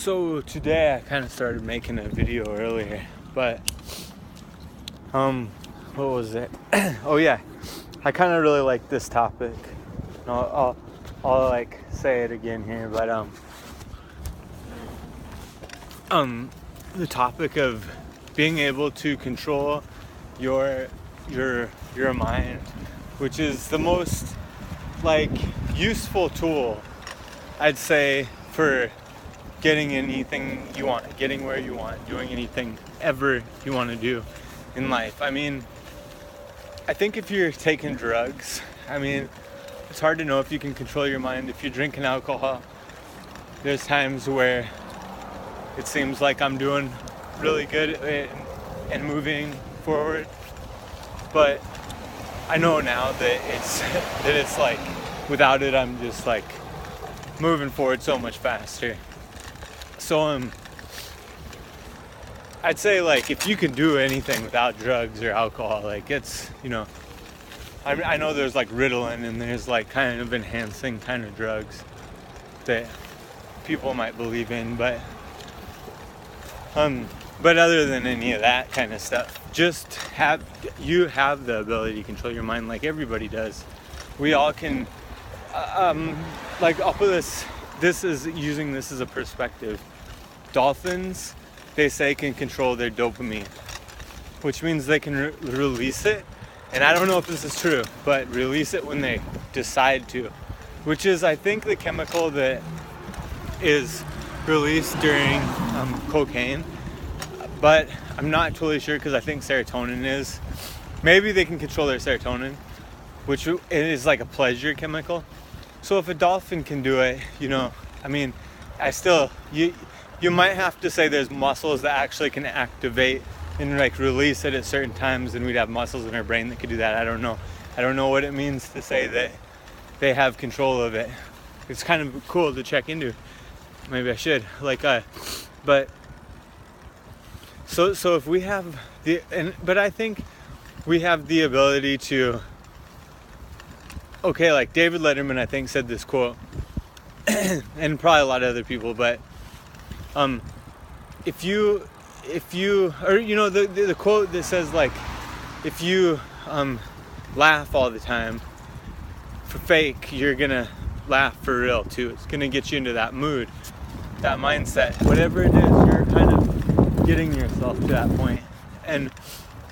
So today I kind of started making a video earlier, but what was it? Oh yeah, I kind of really like this topic. I'll like say it again here, but the topic of being able to control your mind, which is the most like useful tool, I'd say, for getting anything you want, getting where you want, doing anything ever you want to do in life. I mean, I think if you're taking drugs, I mean, it's hard to know if you can control your mind. If you're drinking alcohol, there's times where it seems like I'm doing really good and moving forward, but I know now that it's like without it I'm just like moving forward so much faster. So I'd say like if you can do anything without drugs or alcohol, like it's, you know, I know there's like Ritalin and there's like kind of enhancing kind of drugs that people might believe in, but other than any of that kind of stuff, just have the ability to control your mind like everybody does. We all can, like I'll put this is using this as a perspective. Dolphins, they say, can control their dopamine, which means they can release it. And I don't know if this is true, but release it when they decide to, which is, I think, the chemical that is released during cocaine. But I'm not totally sure because I think serotonin is. Maybe they can control their serotonin, which is like a pleasure chemical. So if a dolphin can do it, you know, I mean, you might have to say there's muscles that actually can activate and like release it at certain times, and we'd have muscles in our brain that could do that. I don't know what it means to say that they have control of it. It's kind of cool to check into. Maybe I should but so if we have but I think we have the ability to, okay, like David Letterman, I think, said this quote, and probably a lot of other people, but if you or you know the quote that says like if you laugh all the time for fake, you're gonna laugh for real too. It's gonna get you into that mood, that mindset, whatever it is. You're kind of getting yourself to that point, and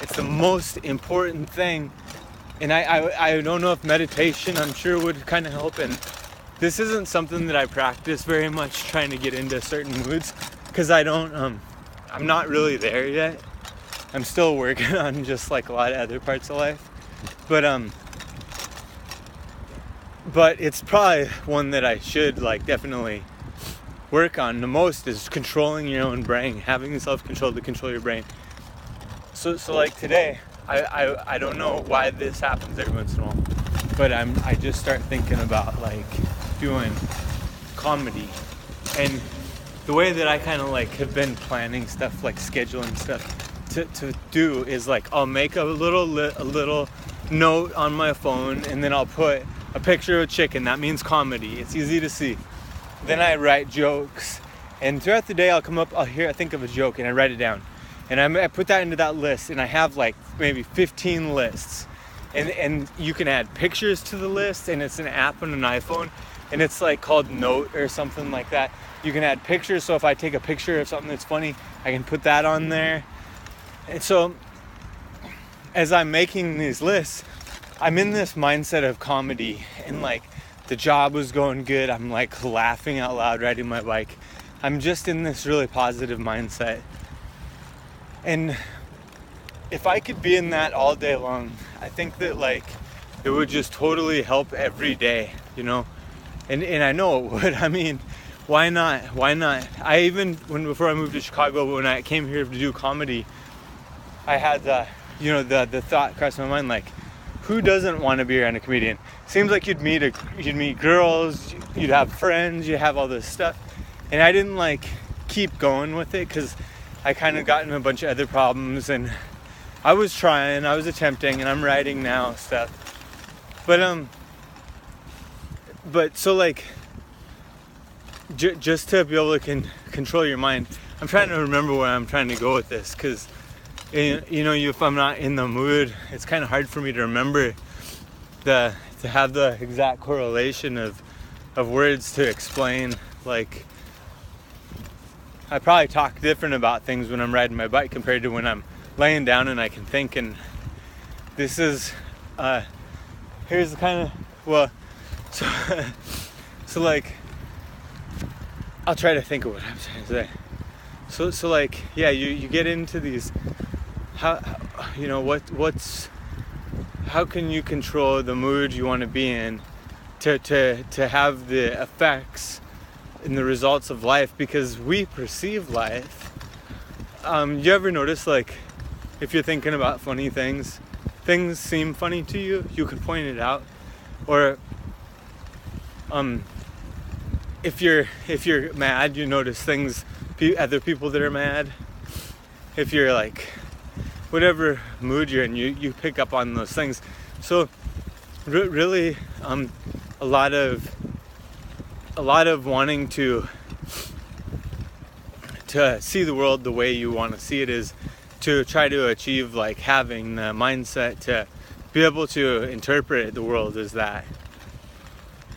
it's the most important thing. And I don't know if meditation, I'm sure, would kind of help. And this isn't something that I practice very much, trying to get into certain moods, because I'm not really there yet. I'm still working on just like a lot of other parts of life. But it's probably one that I should like definitely work on the most, is controlling your own brain, having self-control to control your brain. So like today, I don't know why this happens every once in a while, but I just start thinking about like doing comedy. And the way that I kind of like have been planning stuff, like scheduling stuff to do, is like I'll make a little note on my phone, and then I'll put a picture of a chicken. That means comedy. It's easy to see. Then I write jokes, and throughout the day I think of a joke and I write it down. And I put that into that list, and I have like maybe 15 lists. And you can add pictures to the list, and it's an app on an iPhone, and it's like called Note or something like that. You can add pictures, so if I take a picture of something that's funny, I can put that on there. And so as I'm making these lists, I'm in this mindset of comedy, and like the job was going good. I'm like laughing out loud riding my bike. I'm just in this really positive mindset. And if I could be in that all day long, I think that like it would just totally help every day, you know? And I know it would. I mean, why not? I even, before I moved to Chicago, when I came here to do comedy, I had the thought cross my mind, like, who doesn't want to be around a comedian? Seems like you'd meet girls, you'd have friends, you have all this stuff. And I didn't like keep going with it because I kind of got in a bunch of other problems, and I was attempting, and I'm writing now stuff. But so like just to be able to control your mind. I'm trying to remember where I'm trying to go with this, because if I'm not in the mood, it's kind of hard for me to remember to have the exact correlation of words to explain. Like, I probably talk different about things when I'm riding my bike compared to when I'm laying down and I can think. And this is here's the kind of so like, I'll try to think of what I'm trying to say. So like, yeah, you get into these, how can you control the mood you want to be in to have the effects and the results of life, because we perceive life. You ever notice, like, if you're thinking about funny things seem funny to you, you can point it out. Or if you're mad, you notice things, other people that are mad. If you're like, whatever mood you're in, you pick up on those things. So really, a lot of wanting to see the world the way you want to see it is to try to achieve, like, having the mindset to be able to interpret the world as that.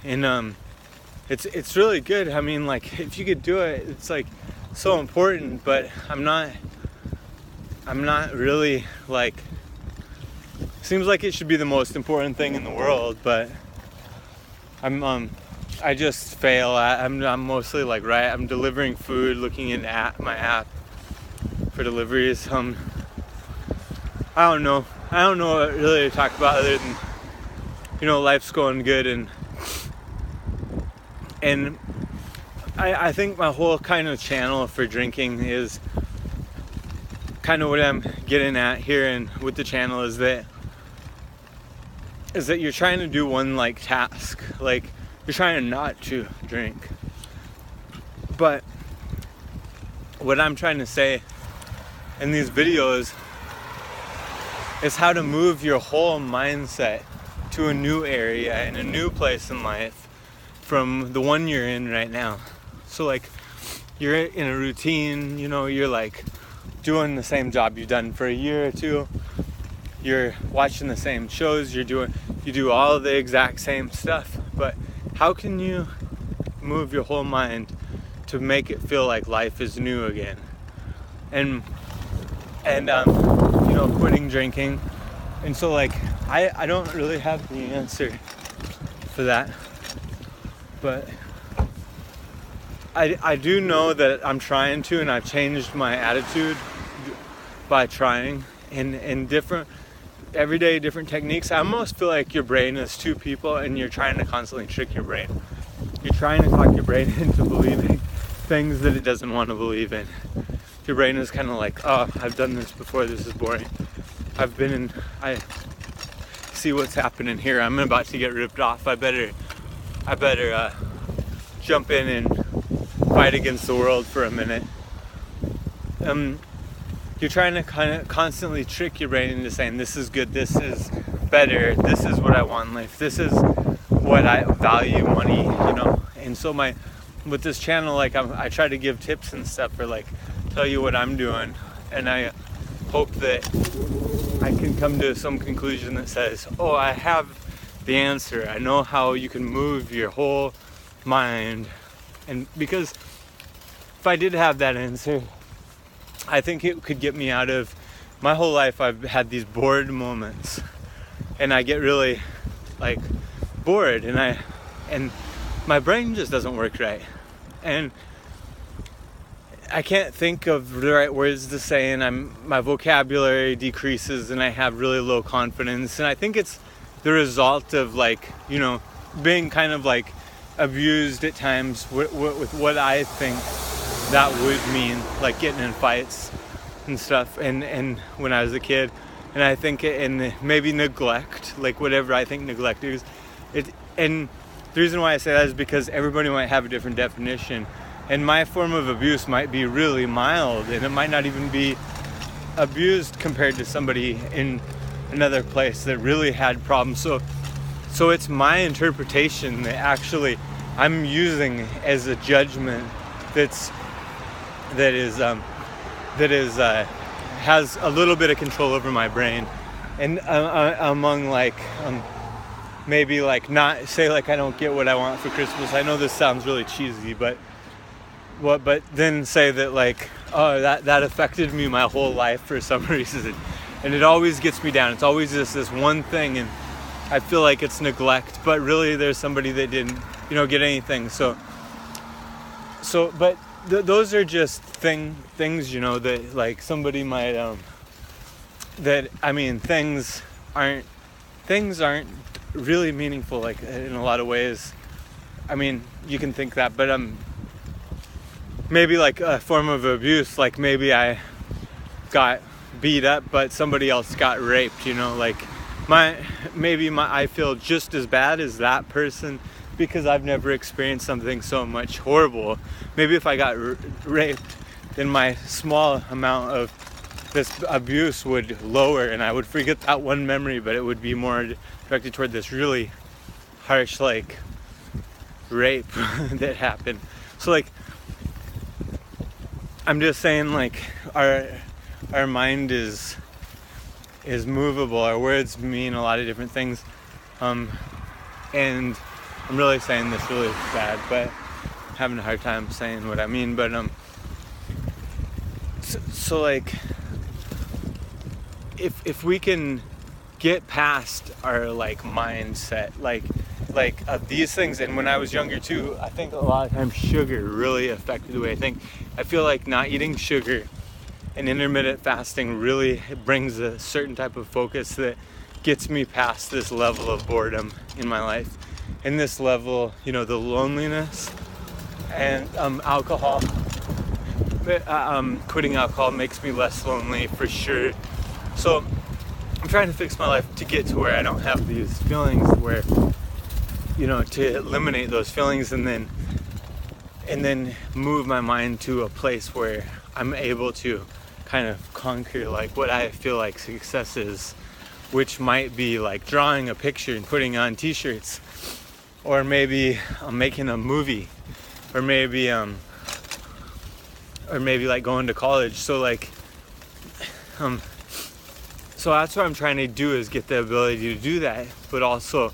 And it's really good. I mean, like, if you could do it, it's like so important. But I'm not really, like, seems like it should be the most important thing in the world, but I just fail. I'm mostly like, right, I'm delivering food, looking at my app for deliveries. I don't know what really to talk about other than, life's going good, and I think my whole kind of channel for drinking is kind of what I'm getting at here, and with the channel is that you're trying to do one, like, task, like you're trying not to drink. But what I'm trying to say in these videos is how to move your whole mindset to a new area and a new place in life from the one you're in right now. So, like, you're in a routine, you're like doing the same job you've done for a year or two. You're watching the same shows, you do all the exact same stuff. But how can you move your whole mind to make it feel like life is new again? And quitting drinking. And so, like, I don't really have the answer for that, but I do know that I'm trying to, and I've changed my attitude by trying in different everyday different techniques. I almost feel like your brain is two people, and you're trying to constantly trick your brain. You're trying to talk your brain into believing things that it doesn't want to believe in. Your brain is kind of like, oh, I've done this before, this is boring. I see what's happening here. I'm about to get ripped off. I better jump in and fight against the world for a minute. You're trying to kind of constantly trick your brain into saying, this is good, this is better, this is what I want in life, this is what I value, money, And so with this channel, like, I try to give tips and stuff, or like tell you what I'm doing, and I hope that I can come to some conclusion that says, oh, I have the answer. I know how you can move your whole mind. And because if I did have that answer, I think it could get me out of my whole life. I've had these bored moments, and I get really, like, bored, and my brain just doesn't work right, and I can't think of the right words to say, and my vocabulary decreases, and I have really low confidence. And I think it's the result of, like, being kind of like abused at times with what I think that would mean, like getting in fights and stuff, and when I was a kid. And I think maybe neglect, like whatever I think neglect is. And the reason why I say that is because everybody might have a different definition. And my form of abuse might be really mild, and it might not even be abused compared to somebody in another place that really had problems. So it's my interpretation that actually I'm using as a judgment that has a little bit of control over my brain, and among like maybe like not say like I don't get what I want for Christmas. I know this sounds really cheesy, but then say that like, oh, that affected me my whole life for some reason, and it always gets me down. It's always just this one thing, and I feel like it's neglect, but really there's somebody that didn't, get anything. But those are just things, that like somebody might, things aren't really meaningful, like in a lot of ways. I mean, you can think that, but maybe like a form of abuse, like maybe I got beat up, but somebody else got raped, like I feel just as bad as that person because I've never experienced something so much horrible. Maybe if I got raped, then my small amount of this abuse would lower and I would forget that one memory, but it would be more directed toward this really harsh like rape that happened. So like, I'm just saying, like, our mind is movable. Our words mean a lot of different things, and I'm really saying this really bad, but I'm having a hard time saying what I mean. But so like, if we can get past our like mindset, like of these things, and when I was younger too, I think a lot of times sugar really affected the way I think. I feel like not eating sugar and intermittent fasting really brings a certain type of focus that gets me past this level of boredom in my life, and this level, the loneliness, and alcohol. Quitting alcohol makes me less lonely for sure. So I'm trying to fix my life to get to where I don't have these feelings, where to eliminate those feelings, and then move my mind to a place where I'm able to kind of conquer like what I feel like success is, which might be like drawing a picture and putting on t-shirts, or maybe I'm making a movie, or maybe like going to college. So like so that's what I'm trying to do, is get the ability to do that, but also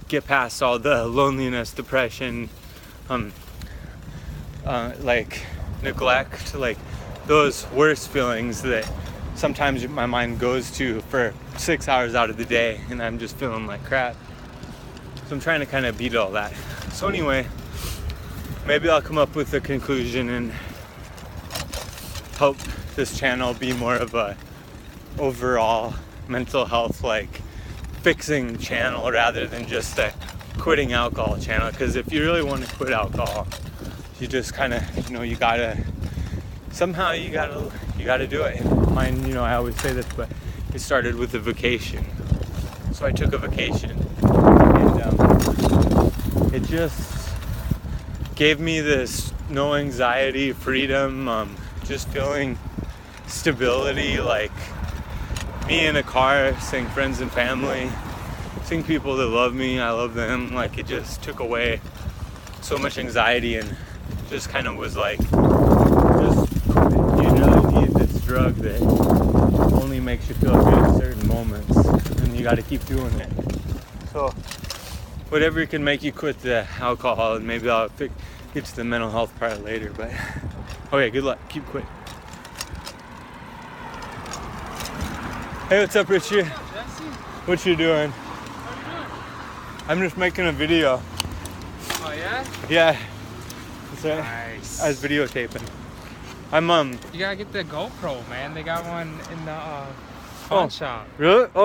get past all the loneliness, depression, like neglect, like those worst feelings that sometimes my mind goes to for 6 hours out of the day, and I'm just feeling like crap. So I'm trying to kind of beat all that. So anyway, maybe I'll come up with a conclusion and help this channel be more of a overall mental health, like fixing channel, rather than just a quitting alcohol channel. Because if you really want to quit alcohol, you just kind of, you gotta do it. Mine, I always say this, but it started with a vacation. So I took a vacation, and it just gave me this no anxiety, freedom, just feeling stability, like me in a car, seeing friends and family, seeing people that love me, I love them. Like, it just took away so much anxiety, and just kind of was like, you really need this drug that only makes you feel good at certain moments, and you got to keep doing it. So whatever can make you quit the alcohol, and maybe I'll get to the mental health part later. But okay, good luck. Keep quitting. Hey, what's up, Richie? What you doing? What are you doing? I'm just making a video. Oh yeah? Yeah. That's right. Nice. I was videotaping. I'm You gotta get the GoPro, man. They got one in the pawn shop. Really? Oh.